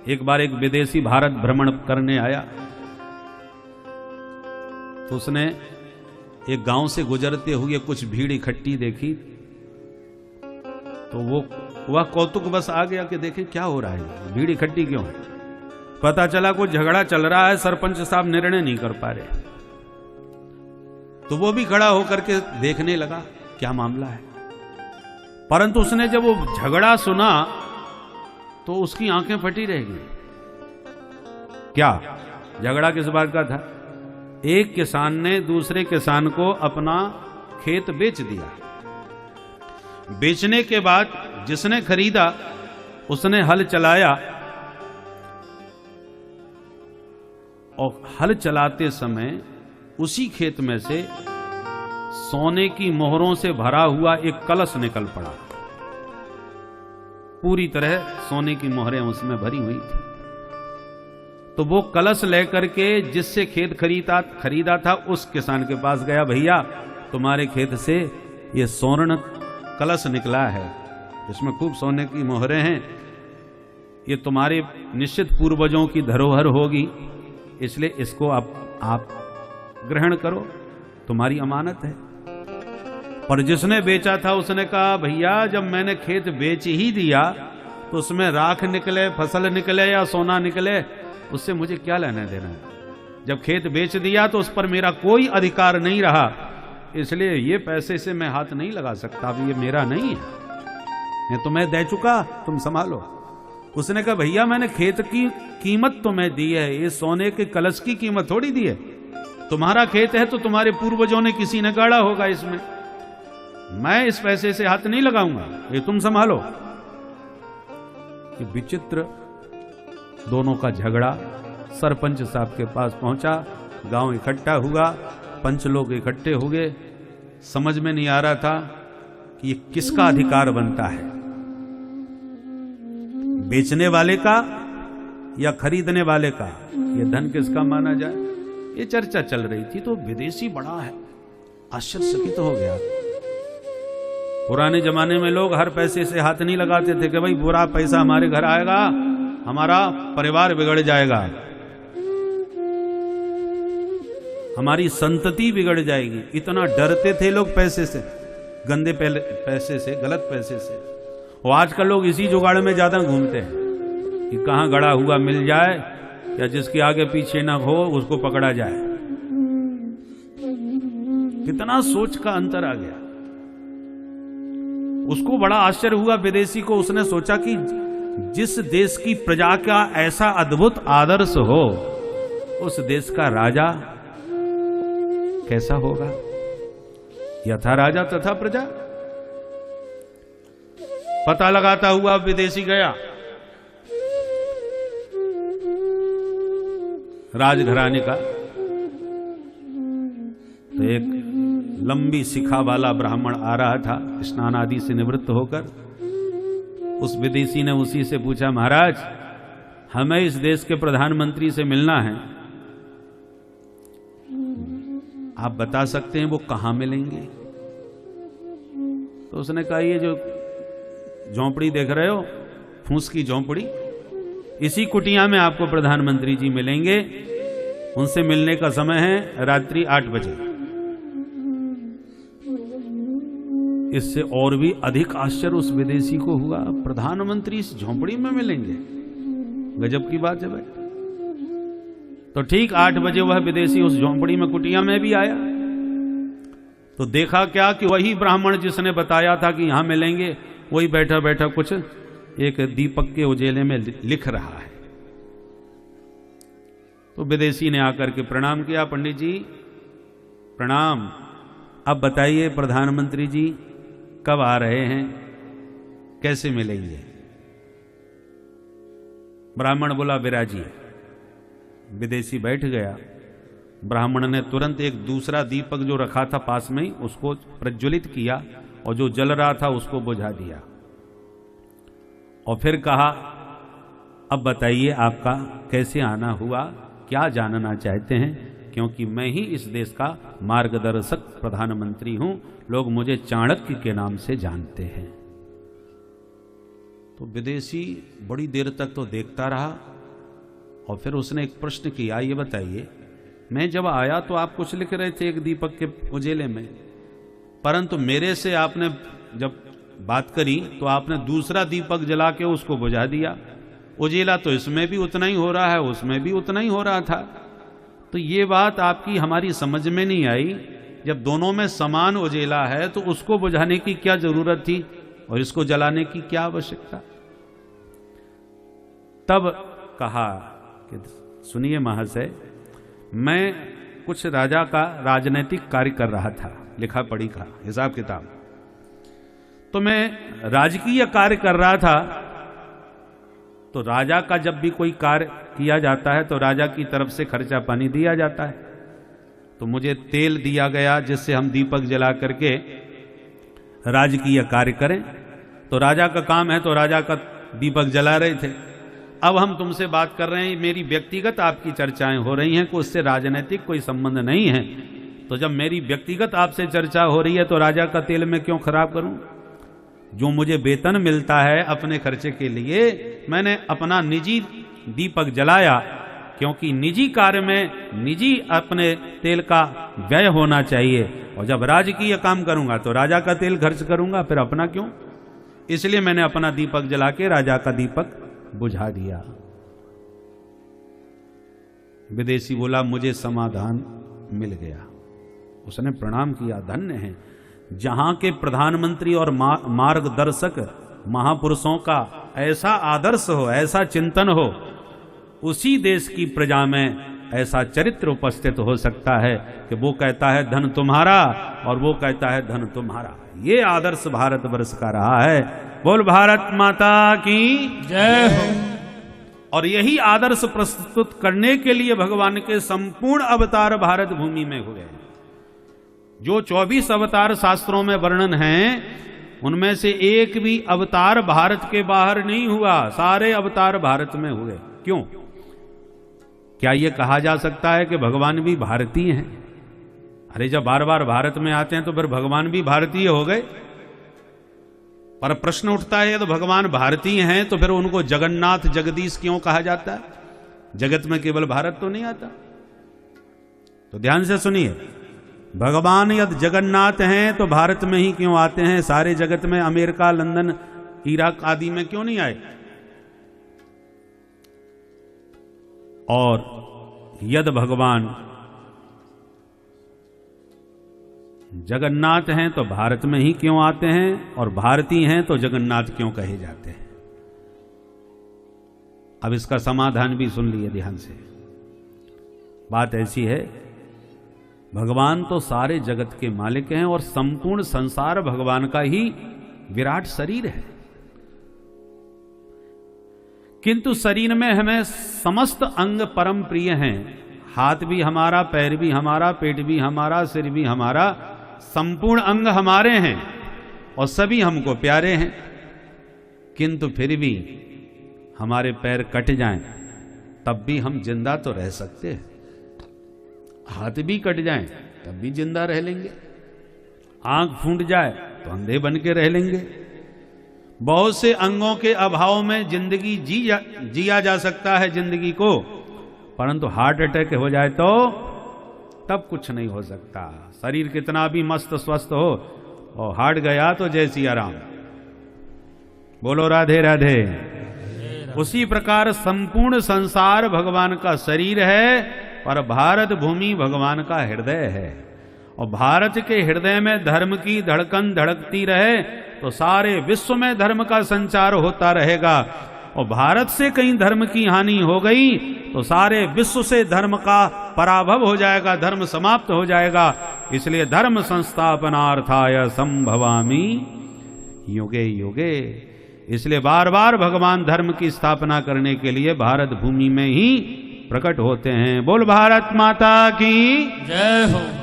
एक बार एक विदेशी भारत भ्रमण करने आया, तो उसने एक गांव से गुजरते हुए कुछ भीड़ इकट्ठी देखी, तो वह कौतुक बस आ गया कि देखें क्या हो रहा है, भीड़ इकट्ठी क्यों है। पता चला कोई झगड़ा चल रहा है, सरपंच साहब निर्णय नहीं कर पा रहे। तो वो भी खड़ा होकर के देखने लगा क्या मामला है। परंतु उसने जब वो झगड़ा सुना तो उसकी आंखें फटी रह गई। क्या झगड़ा किस बात का था? एक किसान ने दूसरे किसान को अपना खेत बेच दिया। बेचने के बाद जिसने खरीदा उसने हल चलाया, और हल चलाते समय उसी खेत में से सोने की मोहरों से भरा हुआ एक कलश निकल पड़ा। पूरी तरह सोने की मोहरें उसमें भरी हुई थी। तो वो कलश लेकर के जिससे खेत खरीदा था उस किसान के पास गया, भैया तुम्हारे खेत से ये स्वर्ण कलश निकला है, इसमें खूब सोने की मोहरें हैं, ये तुम्हारे निश्चित पूर्वजों की धरोहर होगी, इसलिए इसको आप ग्रहण करो, तुम्हारी अमानत है। पर जिसने बेचा था उसने कहा, भैया जब मैंने खेत बेच ही दिया तो उसमें राख निकले, फसल निकले या सोना निकले, उससे मुझे क्या लेना देना है। जब खेत बेच दिया तो उस पर मेरा कोई अधिकार नहीं रहा, इसलिए ये पैसे से मैं हाथ नहीं लगा सकता, अब ये मेरा नहीं है, मैं तुम्हें दे चुका, तुम संभालो। उसने कहा, भैया मैंने खेत की कीमत तुम्हें दी है, ये सोने के कलश की कीमत थोड़ी दी है। तुम्हारा खेत है तो तुम्हारे पूर्वजों ने किसी ने गाड़ा होगा इसमें, मैं इस पैसे से हाथ नहीं लगाऊंगा, ये तुम संभालो। ये विचित्र दोनों का झगड़ा सरपंच साहब के पास पहुंचा, गांव इकट्ठा हुआ, पंच लोग इकट्ठे हो गए। समझ में नहीं आ रहा था कि ये किसका अधिकार बनता है, बेचने वाले का या खरीदने वाले का, ये धन किसका माना जाए। ये चर्चा चल रही थी तो विदेशी बड़ा है आश्चर्यचकित हो गया। पुराने जमाने में लोग हर पैसे से हाथ नहीं लगाते थे कि भाई बुरा पैसा हमारे घर आएगा, हमारा परिवार बिगड़ जाएगा, हमारी संतति बिगड़ जाएगी। इतना डरते थे लोग पैसे से, गंदे पैसे से, गलत पैसे से। और आजकल लोग इसी जुगाड़ में ज्यादा घूमते हैं कि कहां गड़ा हुआ मिल जाए या जिसके आगे पीछे ना हो उसको पकड़ा जाए। कितना सोच का अंतर आ गया। उसको बड़ा आश्चर्य हुआ विदेशी को, उसने सोचा कि जिस देश की प्रजा का ऐसा अद्भुत आदर्श हो उस देश का राजा कैसा होगा। यथा राजा तथा प्रजा। पता लगाता हुआ विदेशी गया, राजघराने का। तो एक लंबी शिखा वाला ब्राह्मण आ रहा था स्नान आदि से निवृत्त होकर। उस विदेशी ने उसी से पूछा, महाराज हमें इस देश के प्रधानमंत्री से मिलना है, आप बता सकते हैं वो कहां मिलेंगे। तो उसने कहा, ये जो झोंपड़ी देख रहे हो, फूस की झोंपड़ी, इसी कुटिया में आपको प्रधानमंत्री जी मिलेंगे। उनसे मिलने का समय है रात्रि 8 बजे। इससे और भी अधिक आश्चर्य उस विदेशी को हुआ, प्रधानमंत्री इस झोंपड़ी में मिलेंगे, गजब की बात है भाई। तो ठीक 8 बजे वह विदेशी उस झोंपड़ी में, कुटिया में भी आया। तो देखा क्या कि वही ब्राह्मण जिसने बताया था कि यहां मिलेंगे, वही बैठा बैठा कुछ एक दीपक के उजेले में लिख रहा है। तो विदेशी ने आकर के प्रणाम किया, पंडित जी प्रणाम, अब बताइए प्रधानमंत्री जी कब आ रहे हैं, कैसे मिलेंगे। ब्राह्मण बोला, विराजिए। विदेशी बैठ गया। ब्राह्मण ने तुरंत एक दूसरा दीपक जो रखा था पास में ही उसको प्रज्वलित किया और जो जल रहा था उसको बुझा दिया और फिर कहा, अब बताइए आपका कैसे आना हुआ, क्या जानना चाहते हैं, क्योंकि मैं ही इस देश का मार्गदर्शक प्रधानमंत्री हूं, लोग मुझे चाणक्य के नाम से जानते हैं। तो विदेशी बड़ी देर तक तो देखता रहा, और फिर उसने एक प्रश्न किया, ये बताइए, मैं जब आया तो आप कुछ लिख रहे थे एक दीपक के उजेले में, परंतु मेरे से आपने जब बात करी तो आपने दूसरा दीपक जला के उसको बुझा दिया। उजेला तो इसमें भी उतना ही हो रहा है, उसमें भी उतना ही हो रहा था। तो ये बात आपकी हमारी समझ में नहीं आई। जब दोनों में समान उजेला है तो उसको बुझाने की क्या जरूरत थी और इसको जलाने की क्या आवश्यकता। तब कहा कि सुनिए महाशय, मैं कुछ राजा का राजनीतिक कार्य कर रहा था, लिखा पढ़ी का हिसाब किताब, तो मैं राजकीय कार्य कर रहा था। तो राजा का जब भी कोई कार्य किया जाता है तो राजा की तरफ से खर्चा पानी दिया जाता है। तो मुझे तेल दिया गया जिससे हम दीपक जला करके राजकीय कार्य करें। तो राजा का काम है तो राजा का दीपक जला रहे थे। अब हम तुमसे बात कर रहे हैं, मेरी व्यक्तिगत आपकी चर्चाएं हो रही हैं, को उससे राजनीतिक कोई संबंध नहीं है। तो जब मेरी व्यक्तिगत आपसे चर्चा हो रही है तो राजा का तेल मैं क्यों खराब करूं। जो मुझे वेतन मिलता है अपने खर्चे के लिए, मैंने अपना निजी दीपक जलाया, क्योंकि निजी कार्य में निजी अपने तेल का व्यय होना चाहिए। और जब राजकीय काम करूंगा तो राजा का तेल खर्च करूंगा, फिर अपना क्यों। इसलिए मैंने अपना दीपक जला के राजा का दीपक बुझा दिया। विदेशी बोला, मुझे समाधान मिल गया। उसने प्रणाम किया, धन्य है। जहां के प्रधानमंत्री और मार्गदर्शक महापुरुषों का ऐसा आदर्श हो, ऐसा चिंतन हो, उसी देश की प्रजा में ऐसा चरित्र उपस्थित हो सकता है कि वो कहता है धन तुम्हारा और वो कहता है धन तुम्हारा। ये आदर्श भारतवर्ष का रहा है। बोल भारत माता की जय हो। और यही आदर्श प्रस्तुत करने के लिए भगवान के संपूर्ण अवतार भारत भूमि में हुए। जो 24 अवतार शास्त्रों में वर्णन हैं, उनमें से एक भी अवतार भारत के बाहर नहीं हुआ, सारे अवतार भारत में हुए। क्यों? क्या यह कहा जा सकता है कि भगवान भी भारतीय हैं? अरे जब बार बार भारत में आते हैं तो फिर भगवान भी भारतीय हो गए। पर प्रश्न उठता है, तो भगवान भारतीय हैं तो फिर उनको जगन्नाथ जगदीश क्यों कहा जाता है? जगत में केवल भारत तो नहीं आता। तो ध्यान से सुनिए, भगवान यदि जगन्नाथ हैं तो भारत में ही क्यों आते हैं? सारे जगत में अमेरिका, लंदन, इराक आदि में क्यों नहीं आए? और यदि भगवान जगन्नाथ हैं तो भारत में ही क्यों आते हैं, और भारतीय हैं तो जगन्नाथ क्यों कहे जाते हैं? अब इसका समाधान भी सुन लिए ध्यान से। बात ऐसी है, भगवान तो सारे जगत के मालिक हैं और संपूर्ण संसार भगवान का ही विराट शरीर है। किंतु शरीर में हमें समस्त अंग परम प्रिय हैं। हाथ भी हमारा, पैर भी हमारा, पेट भी हमारा, सिर भी हमारा, संपूर्ण अंग हमारे हैं और सभी हमको प्यारे हैं। किंतु फिर भी हमारे पैर कट जाएं तब भी हम जिंदा तो रह सकते हैं। हाथ भी कट जाएं तब भी जिंदा रह लेंगे। आंख फूट जाए तो अंधे बन के रह लेंगे। बहुत से अंगों के अभाव में जिंदगी जिया जा सकता है जिंदगी को, परंतु हार्ट अटैक हो जाए तो तब कुछ नहीं हो सकता। शरीर कितना भी मस्त स्वस्थ हो और हार्ट गया तो जय सिया राम। बोलो राधे राधे। उसी प्रकार संपूर्ण संसार भगवान का शरीर है और भारत भूमि भगवान का हृदय है। और भारत के हृदय में धर्म की धड़कन धड़कती रहे तो सारे विश्व में धर्म का संचार होता रहेगा। और भारत से कहीं धर्म की हानि हो गई तो सारे विश्व से धर्म का पराभव हो जाएगा, धर्म समाप्त हो जाएगा। इसलिए धर्म संस्थापनार्थाय संभवामि युगे युगे। इसलिए बार बार भगवान धर्म की स्थापना करने के लिए भारत भूमि में ही प्रकट होते हैं। बोल भारत माता की जय हो।